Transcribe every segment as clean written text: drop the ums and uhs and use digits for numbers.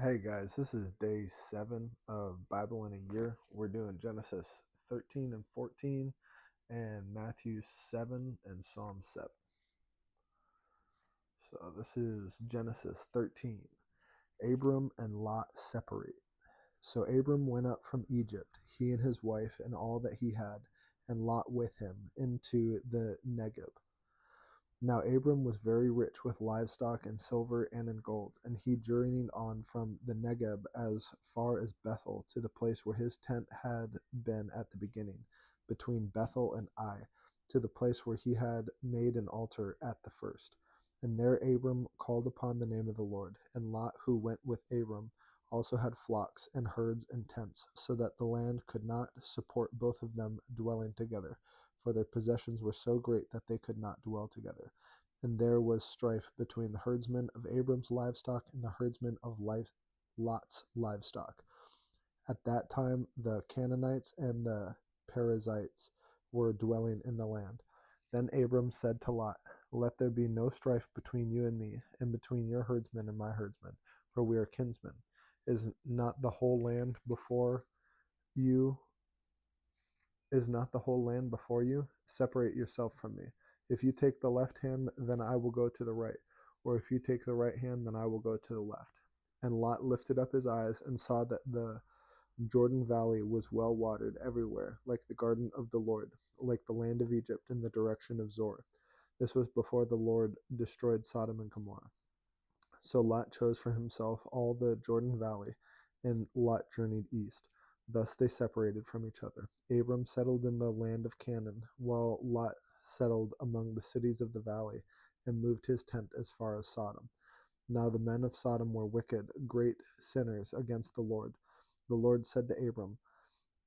Hey guys, this is day 7 of Bible in a Year. We're doing Genesis 13 and 14 and Matthew 7 and Psalm 7. So this is Genesis 13. Abram and Lot separate. So Abram went up from Egypt, he and his wife and all that he had, and Lot with him, into the Negeb. Now Abram was very rich with livestock and silver and in gold, and he journeyed on from the Negeb as far as Bethel to the place where his tent had been at the beginning, between Bethel and Ai, to the place where he had made an altar at the first. And there Abram called upon the name of the Lord. And Lot, who went with Abram, also had flocks and herds and tents, so that the land could not support both of them dwelling together, for their possessions were so great that they could not dwell together. And there was strife between the herdsmen of Abram's livestock and the herdsmen of Lot's livestock. At that time, the Canaanites and the Perizzites were dwelling in the land. Then Abram said to Lot, "Let there be no strife between you and me, and between your herdsmen and my herdsmen, for we are kinsmen. Is not the whole land before you Is not the whole land before you? Separate yourself from me. If you take the left hand, then I will go to the right, or if you take the right hand, then I will go to the left." And Lot lifted up his eyes and saw that the Jordan Valley was well watered everywhere, like the garden of the Lord, like the land of Egypt in the direction of Zoar. This was before the Lord destroyed Sodom and Gomorrah. So Lot chose for himself all the Jordan Valley, and Lot journeyed east. Thus they separated from each other. Abram settled in the land of Canaan, while Lot settled among the cities of the valley, and moved his tent as far as Sodom. Now the men of Sodom were wicked, great sinners against the Lord. The Lord said to Abram,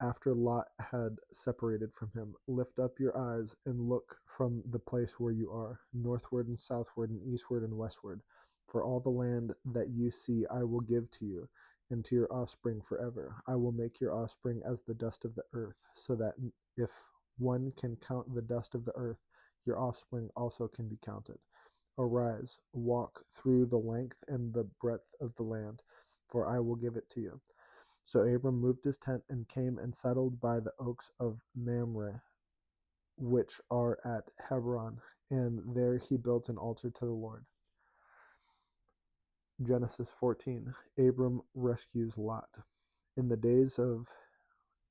after Lot had separated from him, "Lift up your eyes and look from the place where you are, northward and southward and eastward and westward. For all the land that you see I will give to you and to your offspring forever. I will make your offspring as the dust of the earth, so that if one can count the dust of the earth, your offspring also can be counted. Arise, walk through the length and the breadth of the land, for I will give it to you." So Abram moved his tent and came and settled by the oaks of Mamre, which are at Hebron, and there he built an altar to the Lord. Genesis 14. Abram rescues Lot. In the days of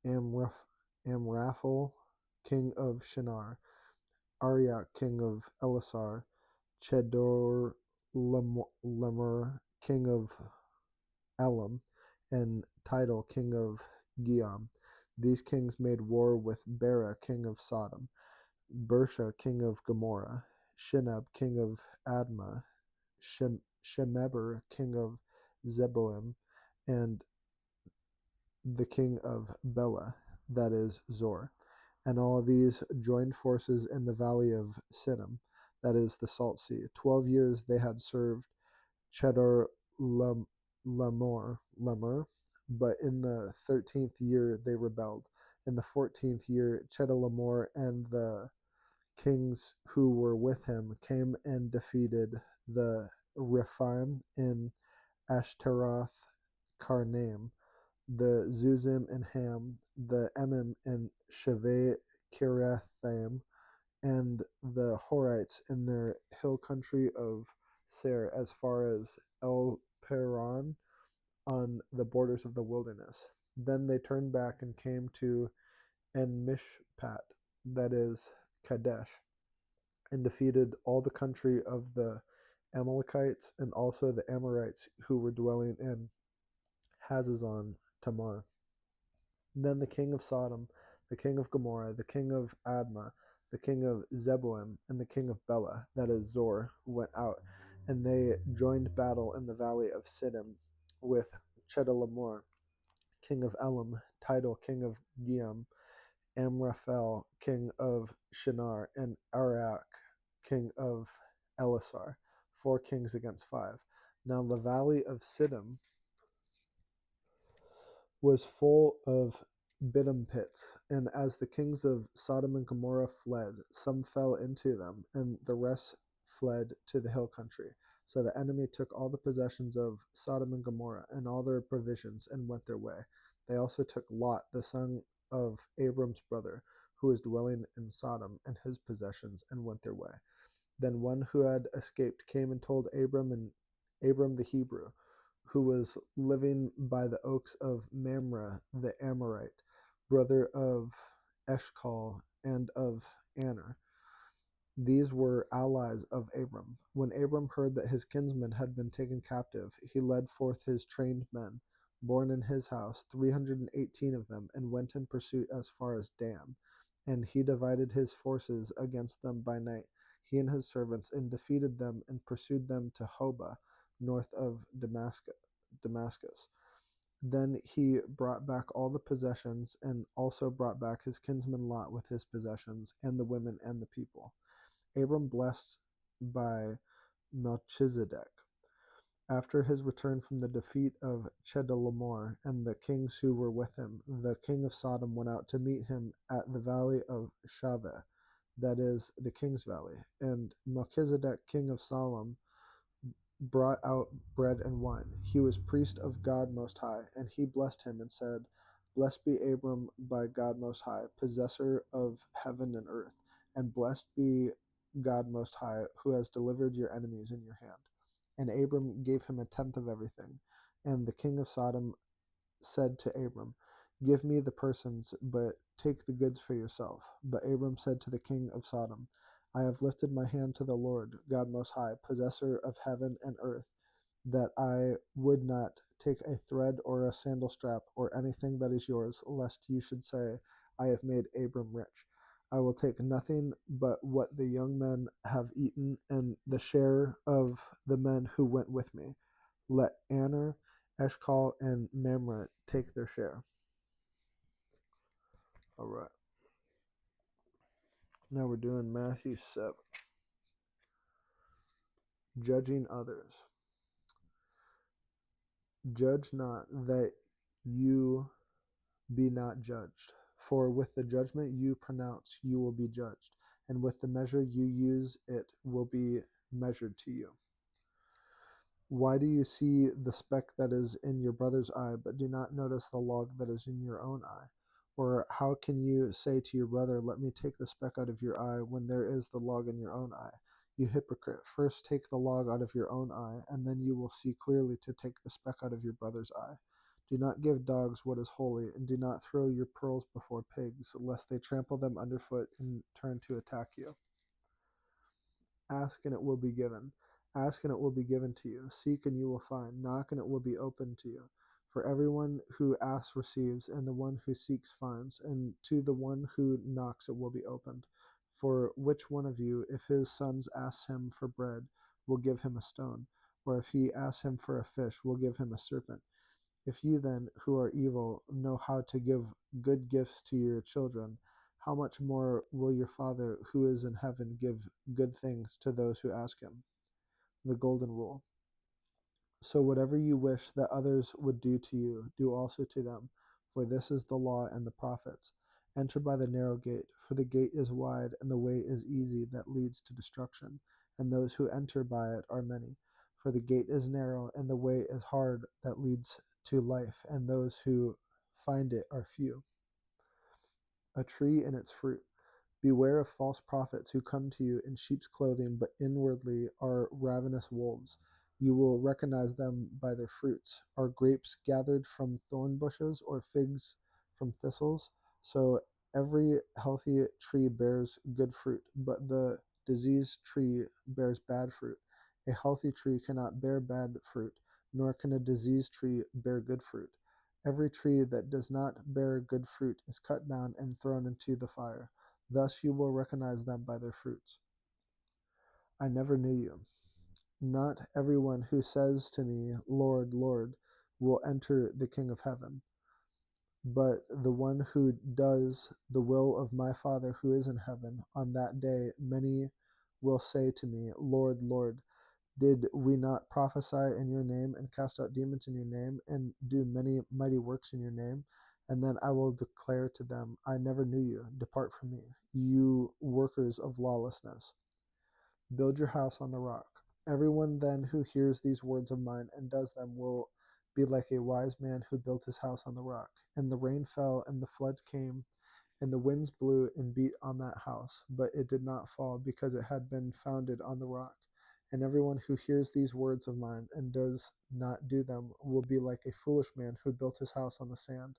Amraphel, king of Shinar, Arioch, king of Elasar, Chedorlaomer, king of Elam, and Tidal, king of Giam. These kings made war with Bera, king of Sodom, Bersha, king of Gomorrah, Shinab, king of Admah, Shemeber, king of Zeboim, and the king of Bela, that is Zor. And all these joined forces in the valley of Siddim, that is the Salt Sea. 12 years they had served Cheddar Lamer, but in the 13th year they rebelled. In the 14th year, Chedorlaomer and the kings who were with him came and defeated the Rephaim in Ashtaroth Karnaim, the Zuzim and Ham, the Emim and Shaveh Kiriathaim, and the Horites in their hill country of Seir as far as El Paran on the borders of the wilderness. Then they turned back and came to En-Mishpat, that is Kadesh, and defeated all the country of the Amalekites and also the Amorites who were dwelling in Hazazon Tamar. Then the king of Sodom, the king of Gomorrah, the king of Admah, the king of Zeboim, and the king of Bela, that is Zor, went out, and they joined battle in the valley of Siddim with Chedorlaomer, king of Elam, Tidal, king of Giam, Amraphel, king of Shinar, and Arioch, king of Elasar, 4 kings against 5. Now the valley of Siddim was full of Biddim pits, and as the kings of Sodom and Gomorrah fled, some fell into them, and the rest fled to the hill country. So the enemy took all the possessions of Sodom and Gomorrah and all their provisions and went their way. They also took Lot, the son of Abram's brother, who was dwelling in Sodom, and his possessions, and went their way. Then one who had escaped came and told Abram the Hebrew, who was living by the oaks of Mamre the Amorite, brother of Eshcol and of Aner. These were allies of Abram. When Abram heard that his kinsmen had been taken captive, he led forth his trained men, born in his house, 318 of them, and went in pursuit as far as Dan. And he divided his forces against them by night, he and his servants, and defeated them and pursued them to Hobah, north of Damascus. Then he brought back all the possessions, and also brought back his kinsman Lot with his possessions, and the women and the people. Abram blessed by Melchizedek. After his return from the defeat of Chedorlaomer and the kings who were with him, the king of Sodom went out to meet him at the valley of Shaveh, that is, the king's valley. And Melchizedek, king of Salem, brought out bread and wine. He was priest of God Most High, and he blessed him and said, Blessed be Abram by God Most High, possessor of heaven and earth, and blessed be God Most High, who has delivered your enemies in your hand. And Abram gave him a tenth of everything. And the king of Sodom said to Abram, Give me the persons, but take the goods for yourself. But Abram said to the king of Sodom, I have lifted my hand to the Lord, God Most High, possessor of heaven and earth, that I would not take a thread or a sandal strap or anything that is yours, lest you should say, I have made Abram rich. I will take nothing but what the young men have eaten, and the share of the men who went with me. Let Aner, Eshcol, and Mamre take their share. All right. Now we're doing Matthew 7. Judging others. Judge not, that you be not judged. For with the judgment you pronounce, you will be judged, and with the measure you use, it will be measured to you. Why do you see the speck that is in your brother's eye, but do not notice the log that is in your own eye? Or how can you say to your brother, Let me take the speck out of your eye, when there is the log in your own eye? You hypocrite, first take the log out of your own eye, and then you will see clearly to take the speck out of your brother's eye. Do not give dogs what is holy, and do not throw your pearls before pigs, lest they trample them underfoot and turn to attack you. Ask, and it will be given. Ask, and it will be given to you. Seek, and you will find. Knock, and it will be opened to you. For everyone who asks receives, and the one who seeks finds, and to the one who knocks it will be opened. For which one of you, if his sons ask him for bread, will give him a stone? Or if he asks him for a fish, will give him a serpent? If you then, who are evil, know how to give good gifts to your children, how much more will your Father who is in heaven give good things to those who ask him? The Golden Rule. So whatever you wish that others would do to you, do also to them, for this is the law and the prophets. Enter by the narrow gate, for the gate is wide and the way is easy that leads to destruction, and those who enter by it are many. For the gate is narrow and the way is hard that leads to life, and those who find it are few. A tree and its fruit. Beware of false prophets who come to you in sheep's clothing, but inwardly are ravenous wolves. You will recognize them by their fruits. Are grapes gathered from thorn bushes, or figs from thistles? So every healthy tree bears good fruit, but the diseased tree bears bad fruit. A healthy tree cannot bear bad fruit, nor can a diseased tree bear good fruit. Every tree that does not bear good fruit is cut down and thrown into the fire. Thus you will recognize them by their fruits. I never knew you. Not everyone who says to me, Lord, Lord, will enter the kingdom of heaven, but the one who does the will of my Father who is in heaven. On that day many will say to me, Lord, Lord, did we not prophesy in your name, and cast out demons in your name, and do many mighty works in your name? And then I will declare to them, I never knew you. Depart from me, you workers of lawlessness. Build your house on the rock. Everyone then who hears these words of mine and does them will be like a wise man who built his house on the rock. And the rain fell, and the floods came, and the winds blew and beat on that house, but it did not fall, because it had been founded on the rock. And everyone who hears these words of mine and does not do them will be like a foolish man who built his house on the sand.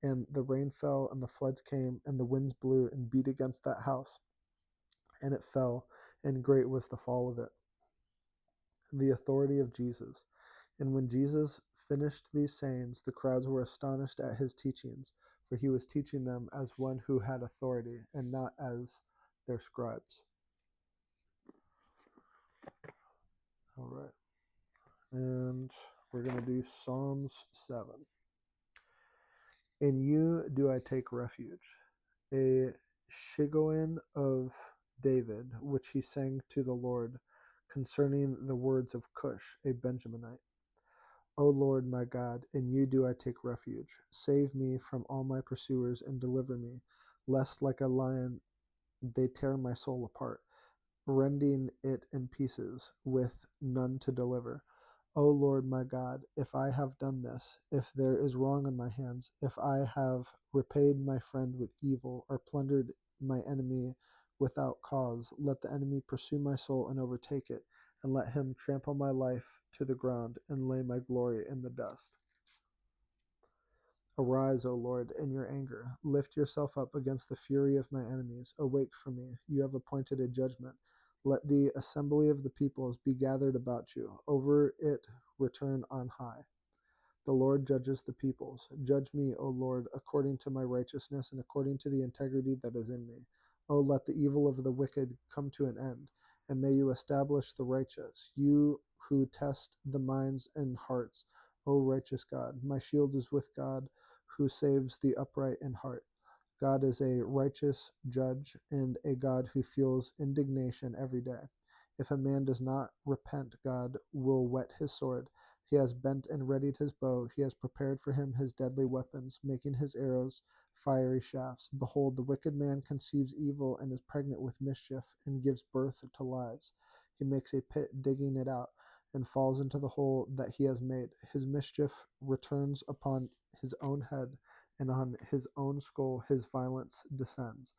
And the rain fell, and the floods came, and the winds blew and beat against that house, and it fell, and great was the fall of it. The authority of Jesus. And when Jesus finished these sayings, the crowds were astonished at his teachings, for he was teaching them as one who had authority, and not as their scribes. All right. And we're going to do Psalms 7. In you do I take refuge. A Shigoin of David, which he sang to the Lord concerning the words of Cush, a Benjaminite. O Lord my God, in you do I take refuge. Save me from all my pursuers and deliver me, lest like a lion they tear my soul apart, rending it in pieces, with none to deliver. O Lord my God, if I have done this, if there is wrong in my hands, if I have repaid my friend with evil, or plundered my enemy without cause, let the enemy pursue my soul and overtake it, and let him trample my life to the ground and lay my glory in the dust. Arise, O Lord, in your anger. Lift yourself up against the fury of my enemies. Awake for me. You have appointed a judgment. Let the assembly of the peoples be gathered about you. Over it return on high. The Lord judges the peoples. Judge me, O Lord, according to my righteousness and according to the integrity that is in me. O let the evil of the wicked come to an end, and may you establish the righteous, you who test the minds and hearts, O righteous God. My shield is with God, who saves the upright in heart. God is a righteous judge and a God who feels indignation every day. If a man does not repent, God will whet his sword. He has bent and readied his bow. He has prepared for him his deadly weapons, making his arrows fiery shafts. Behold, the wicked man conceives evil and is pregnant with mischief and gives birth to lies. He makes a pit, digging it out, and falls into the hole that he has made. His mischief returns upon his own head, and on his own skull his violence descends.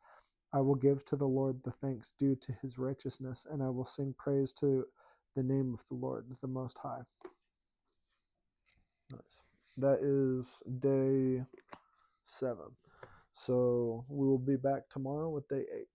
I will give to the Lord the thanks due to his righteousness, and I will sing praise to the name of the Lord, the Most High. Nice. That is day 7. So we will be back tomorrow with day 8.